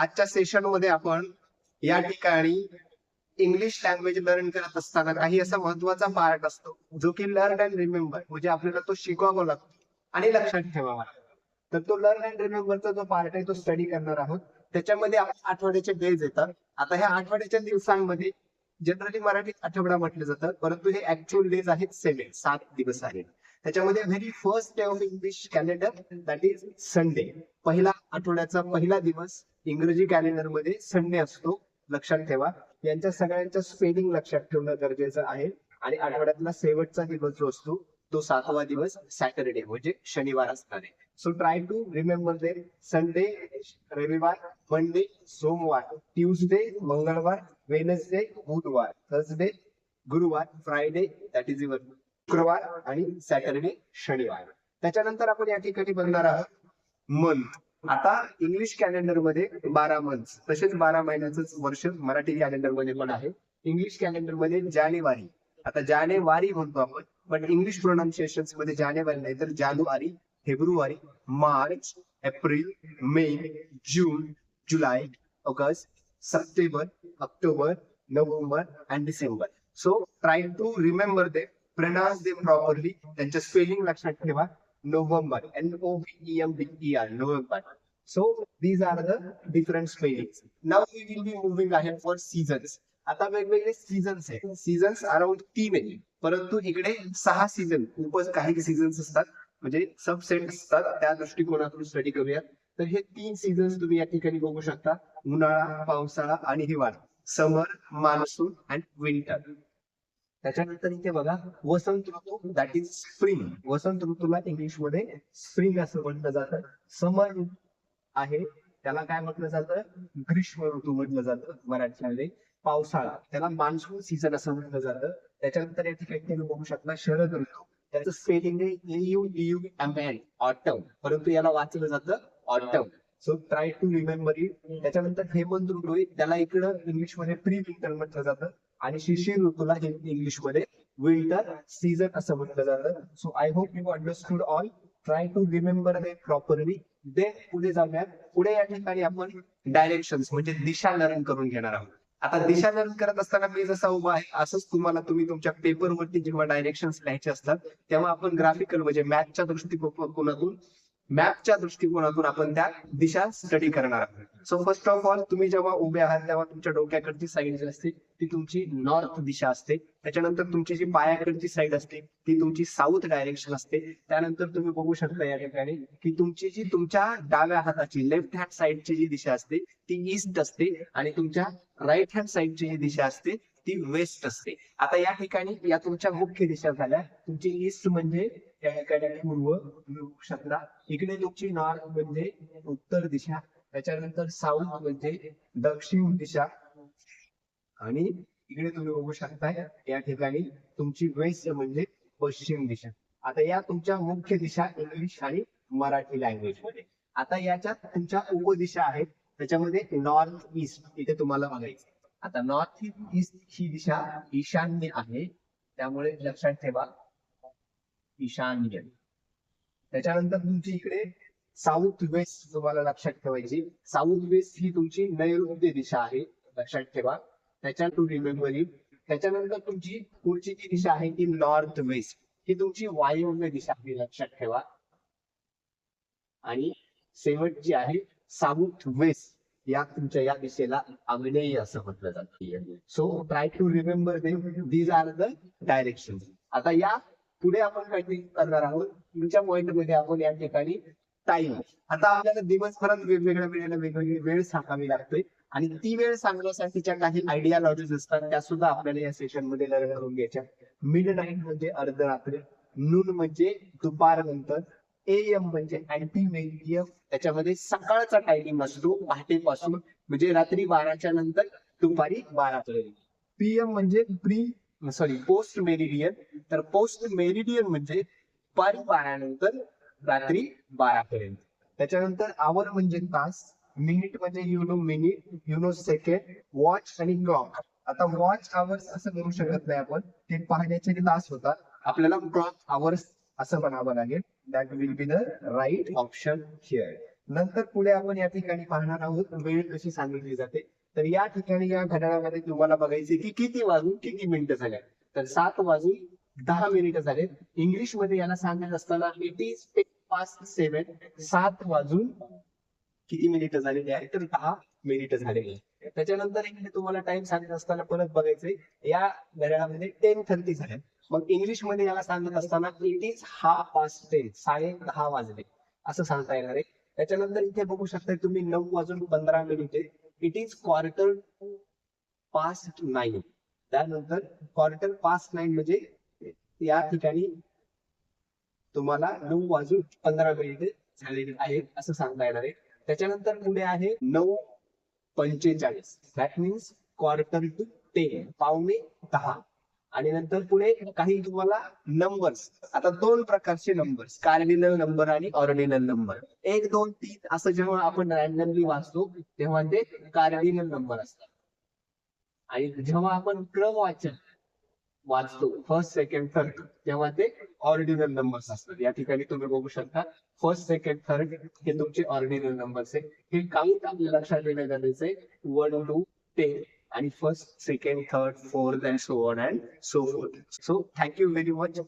आजच्या सेशन मध्ये आपण या ठिकाणी इंग्लिश लँग्वेज लर्न करत असताना काही असा महत्वाचा पार्ट असतो जो की लर्न अँड रिमेंबर, म्हणजे आपल्याला तो शिकवावा लागतो आणि लक्षात ठेवावा लागतो. तर तो लर्न अँड रिमेंबरचा जो पार्ट आहे तो स्टडी करणार आहोत. त्याच्यामध्ये आठवड्याचे डेज येतात. आता ह्या आठवड्याच्या दिवसांमध्ये जनरली मराठीत आठवडा म्हटलं जातं, परंतु हे ऍक्च्युअल डेज आहेत 7 दिवस आहेत. त्याच्यामध्ये very first day of English calendar that is Sunday. पहिला आठवड्याचा पहिला दिवस इंग्रजी कॅलेंडर मध्ये संडे असतो, लक्षात ठेवा. यांच्या सगळ्यांच्या स्पेलिंग लक्षात ठेवणं गरजेचं आहे. आणि आठवड्यातला शेवटचा दिवस जो असतो तो 7वा दिवस सॅटरडे म्हणजे शनिवार असणार आहे. सो ट्राय टू रिमेंबर दे. संडे रविवार, मंडे सोमवार, ट्यूसडे मंगळवार, वेनसडे बुधवार, थर्सडे गुरुवार, फ्रायडे दॅट इज युअर शुक्रवार आणि सॅटरडे शनिवार. त्याच्यानंतर आपण या ठिकाणी बघणार आहोत मंथ. आता इंग्लिश कॅलेंडर मध्ये 12 मंथ, तसेच 12 महिन्याच वर्ष मराठी कॅलेंडर मध्ये पण आहे. इंग्लिश कॅलेंडर मध्ये जानेवारी, आता जानेवारी म्हणतो आपण, पण इंग्लिश प्रोनाउन्सिएशन मध्ये जानेवारी नाही तर January, February, March, April, May, June, July, August, September, October, November and December. So try to remember they, pronounce them properly. त्यांच्या स्पेलिंग लक्षात ठेवा. November, November. November. So these are the different spellings. Now we will be moving ahead for seasons. आता वेगवेगळे seasons आहेत. Seasons around 3 आहे, परंतु इकडे 6 season, खूपच काही सीझन्स असतात, म्हणजे सबसेट असतात. त्या दृष्टिकोनातून स्टडी करूया. तर हे 3 सीझन्स तुम्ही या ठिकाणी बघू शकता: उन्हाळा, पावसाळा आणि हिवाळा. Summer, monsoon and winter. त्याच्यानंतर इथे बघा वसंत ऋतू, दॅट इज स्प्रिंग. वसंत ऋतूला इंग्लिश मध्ये स्प्रिंग असं म्हटलं जातं. समर आहे त्याला काय म्हटलं जातं? ग्रीष्म ऋतू म्हटलं जातं मराठीमध्ये. पावसाळा त्याला मान्सून सीझन असं म्हटलं जातं. त्याच्यानंतर या ठिकाणी तुम्ही बघू शकता शरद ऋतू, त्याचं स्पेलिंग आहे ऑटम, परंतु याला वाचलं जातं autumn. So try to remember it. त्याच्यानंतर हेमंत ऋतू आहे, त्याला इकडं इंग्लिश मध्ये प्री विंटर म्हटलं जातं. आणि शिशिर ऋतूला इंग्लिश मध्ये विंटर सीझन असं म्हटलं जातं. So I hope you understood all. Try to remember they properly. दे पुढे जाऊया. पुढे या ठिकाणी आपण डायरेक्शन्स म्हणजे दिशा लर्न करून घेणार आहोत. आता दिशा लर्न करत असताना मी जसा उभा आहे असंच तुम्ही तुमच्या पेपरवरती जेव्हा डायरेक्शन्स लिहायचे असतात तेव्हा आपण ग्राफिकल म्हणजे मॅपच्या दृष्टिकोनातून आपण त्या दिशा स्टडी करणार आहोत. सो फर्स्ट ऑफ ऑल तुम्ही जेव्हा उभे आहात तेव्हा तुमच्या डोक्याकडची साईड जी असते ती तुमची नॉर्थ दिशा असते. त्याच्यानंतर तुमची जी पायाकडची साईड असते ती तुमची साऊथ डायरेक्शन असते. त्यानंतर तुम्ही बघू शकता या ठिकाणी की तुमची जी तुमच्या डाव्या हाताची लेफ्ट हँड साईडची जी दिशा असते ती ईस्ट असते आणि तुमच्या राईट हँड साईडची जी दिशा असते ती वेस्ट असते. आता या ठिकाणी या तुमच्या मुख्य दिशा झाल्या. तुमची ईस्ट म्हणजे त्या ठिकाणी पूर्व तुम्ही बघू शकता. इकडे तुमची नॉर्थ म्हणजे उत्तर दिशा. त्याच्यानंतर साऊथ म्हणजे दक्षिण दिशा आणि इकडे तुम्ही बघू शकता या ठिकाणी तुमची वेस्ट म्हणजे पश्चिम दिशा. आता या तुमच्या मुख्य दिशा इंग्लिश आणि मराठी लँग्वेज मध्ये. आता याच्यात तुमच्या उपदिशा आहेत, त्याच्यामध्ये नॉर्थ ईस्ट इथे तुम्हाला बघायचं. आता नॉर्थ ईस्ट ही दिशा ईशान्य आहे, त्यामुळे लक्षात ठेवा ईशान्य. त्याच्यानंतर तुमची इकडे साऊथ वेस्ट तुम्हाला लक्षात ठेवायची. साऊथ वेस्ट ही तुमची नैऋत्य दिशा आहे, लक्षात ठेवा. त्याच्यात टू रिमेंबर इट. त्याच्यानंतर तुमची पुढची जी दिशा आहे ती नॉर्थ वेस्ट ही तुमची वायव्य दिशा आहे, लक्षात ठेवा. आणि शेवटची आहे साऊथ वेस्ट, या तुमच्या या दिशेला आग्नेय असं म्हटलं जातं. So try to remember these are the direction. आता या पुढे आपण काहीतरी करणार आहोत. तुमच्या पॉइंट मध्ये आपण या ठिकाणी टाइम. आता आपल्याला दिवसभरात वेगवेगळ्या वेळेला वेगवेगळी वेळ सांगावी लागते आणि ती वेळ सांगण्यासाठीच्या काही आयडियालॉजीज असतात त्या सुद्धा आपल्याला या सेशन मध्ये लर्न करून घ्यायच्या. मिड नाईट म्हणजे अर्धरात्री, नून म्हणजे दुपार नंतर, AM म्हणजे अँटी मेरिडियम, त्याच्यामध्ये सकाळचा टायमिंग असतो पहाटेपासून म्हणजे रात्री 12च्या नंतर दुपारी 12 पर्यंत. PM म्हणजे पोस्ट मेरिडियन, तर पोस्ट मेरिडियन म्हणजे दुपारी 12 नंतर रात्री 12 पर्यंत. त्याच्यानंतर आवर म्हणजे तास, मिनिट म्हणजे मिनिट, सेकंड, वॉच आणि क्लॉक. आता वॉच आवर्स असं म्हणू शकत नाही आपण, ते पाहण्याचे तास होतात. आपल्याला क्लॉक आवर्स असं म्हणावं लागेल. That will be the right option here. नंतर पुढे आपण या ठिकाणी पाहणार आहोत वेळ कशी सांगितली जाते. तर या ठिकाणी या घड्याळामध्ये तुम्हाला बघायचे की किती वाजून किती मिनिटं झाल्या. तर 7 वाजून 10 मिनिटं झाले. इंग्लिश मध्ये याला सांगत असताना इट इज 7 वाजून किती मिनिटं झालेली आहे, तर 10 मिनिटं झालेली आहे. त्याच्यानंतर इकडे तुम्हाला टाइम सांगत असताना परत बघायचंय या घड्याळामध्ये 10:30 झाले. मग इंग्लिश मध्ये याला सांगत असताना इट इज 10:30, 10:30 वाजले असं सांगता येणार आहे. त्याच्यानंतर इथे बघू शकता तुम्ही 9 वाजून 15 मिनिटे, इट इज क्वार्टर पास्ट 9. त्यानंतर क्वार्टर पास्ट 9 म्हणजे या ठिकाणी तुम्हाला 9 वाजून 15 मिनिटे झालेली आहेत असं सांगता येणार आहे. त्याच्यानंतर पुढे आहे 9:45, दॅट मीन्स क्वार्टर टू 10, पावणे 10. आणि नंतर पुढे काही तुम्हाला नंबर्स, आता 2 प्रकारचे नंबर्स, कार्डिनल नंबर आणि ऑर्डिनल नंबर. 1, 2, 3 असं जेव्हा आपण रॅन्डमली वाचतो तेव्हा ते कार्डिनल नंबर असतात. आणि जेव्हा आपण क्रमवाचन वाचतो फर्स्ट सेकंड थर्ड तेव्हा ते ऑर्डिनल नंबर्स असतात. या ठिकाणी तुम्ही बघू शकता फर्स्ट सेकंड थर्ड हे तुमचे ऑर्डिनल नंबर्स आहे. हे काउंट आपल्या लक्षात येणं गरजेचं आहे. 1 to 10 आणि first second third fourth and so on and so fourth. So thank you very much.